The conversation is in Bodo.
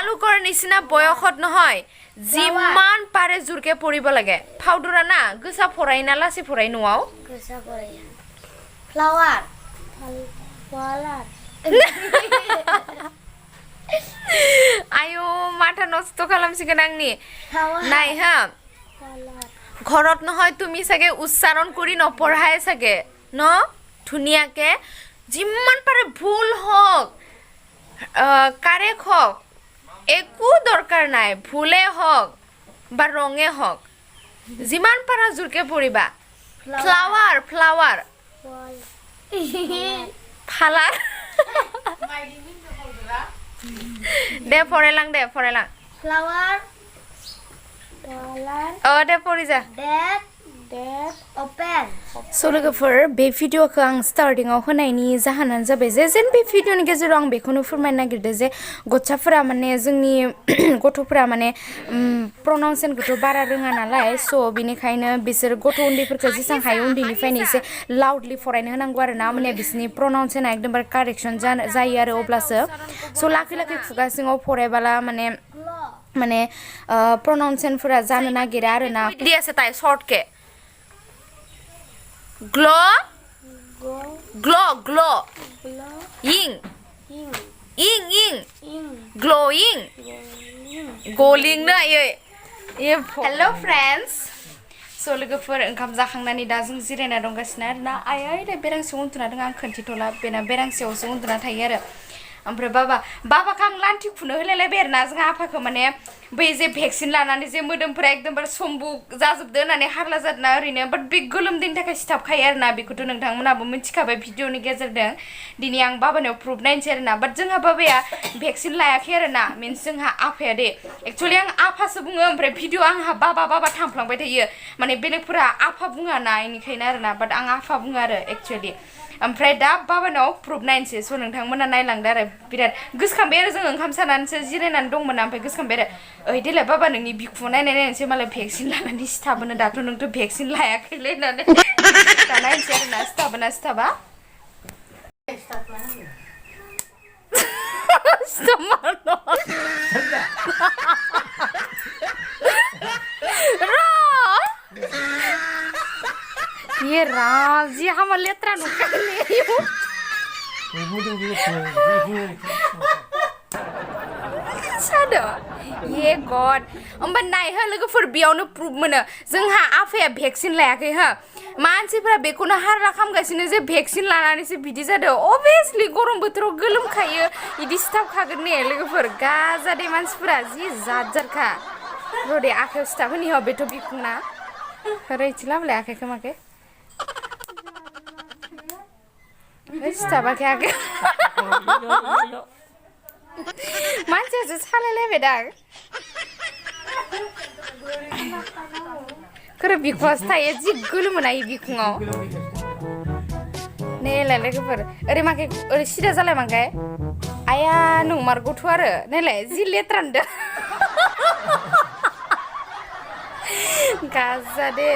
জালুকৰ নিচিনা বয়সত নহয় যিমান পাৰে জোৰকে পঢ়িব লাগে ফাউডুৰা না গোসা ফৰাই না লাসি ফৰাই নआव गोसा फराया फ्लावर फ्लावर आयु माथा नষ্ট खालामसिगोन आंनि नाय हा ঘৰত নহয় তুমি সাগে উচ্চারণ কৰি নপঢ়ায় সাগে ন ধুনিয়াকে যিমান পাৰে ভুল হক কারেক্ট হক একো দরকার নাই ভুলে হক বা রঙে হক যিমান পাৰা জোৰকে পঢ়িবা ফ্লাৱাৰ ফ্লাৱাৰ ফালাৰ দে ফৰেলাং फ्लावर दे पढ़ी जा that open So लोगोफोर बे भिडिअखौ आं स्टार्टिंआव होनायनि जाहोनानो जाबाय जे जेन बे भिडिअनि गेजेराव आं बेखौनो फोरमायनो नागिरदों जे गथसाफोरा माने जोंनि गथ'फोरा माने प्रनाउन्सियनखौथ' बारा रोङा नालाय स' बिनिखायनो बिसोर गथ' उन्दैफोरखौ जेसां हायो उन्दैनिफ्रायनो एसे लाउडलि फरायनो होनांगौ आरो ना माने बिसोरनि प्रनाउन्सियना एकदमबारे कारेक्सन जायो आरो अब्लासो स' लाखै खुगा सिङाव फरायबाला माने प्रनाउन्सियनफोरा जानो नागिरा आरो ना दियासे ताय शर्ट के ग्लो ying glowing glowing ना ये hello friends so लोगोफोर ओंखाम जाखांनानै दा जों जिरायना दंगासिनो आरो ना आयै बेरांसियाव उन्दुना दं आं खोन्थिथ'ला बेना बेरांसियावसो उन्दुना थायो आरो ओमफ्राय बाबाखौ आं लान्थि खुनो होलायलायबाय आरो ना जोंहा आफाखौ माने बै जे भेक्सिन लानानै जे मोदोमफोरा एकदमबारे सम्बु जाजोबदो होननानै हारला जादोंना ओरैनो बाट बे गोलोमदैनि थाखाय सिथाबखायो आरो ना बेखौथ' नोंथांमोनाबो मिथिखाबाय भिडिअनि गेजेरजों दिनै आं बाबानियाव प्रुफ नायनोसै आरो ना बाट जोंहा बाबाया भेक्सिन लायाखै आरो ना मिन्स जोंहा आफाया दे एक्चुअलि आं आफासो बुङो ओमफ्राय भिडिअ आंहा बाबा थांफ्लांबाय थायो माने बेलेगफोरा आफा बुङा ना इनिखायनो आरो ना बाट आं आफा बुङो आरो एक्चुअलि ओमफ्राय दा बाबानाव प्रुफ नायनोसै स' नोंथांमोना नायलांदो आरो बिराद गोसोखांबाय आरो जों ओंखाम जानानैसो जिरायनानै दंमोन ओमफ्राय गोसोखांबाय आरो ओइ देलाय बाबा नोंनि बिखुङाव नायनोसै मालाय भेक्सिन लानानै सिथाबोनो दाथ' नोंथ' भेक्सिन लायाखैलै होननानै दा नायनोसै आरो ना सिथाबोना सिथाबा ये राम जी हम लेत्रा नुकाले सादो ये गॉड ओमबा नाय हो लोगोफोर बेयावनो प्रुफ मोनो जोंहा आफाया भेक्सिन लायाखै हो मानसिफोरा बेखौनो हारला खामगासिनो जे भेक्सिन लानानैसो बिदि जादों अबियसलि गरम बोथोराव गोलोमखायो इदि सिथाबखागोन ने लोगोफोर गाजादे मानसिफोरा जि जादजारखा रदे आखायाव सिथाब होनि हो बेथ' बिखुंना रैथिलाबलाय आखाइखौ माके सिथाबाखै आखाइ मानसियासो सालायलायबाय दां खोरो बिखुङावसो थायो जि गोलोमोना इ बिखुङाव नायलाय लोगोफोर ओरै माके ओरै सिदा जालाय मांगाय आया नंमारगौथ' आरो नायलाय जि लेथ्रा नुदों गाजा दे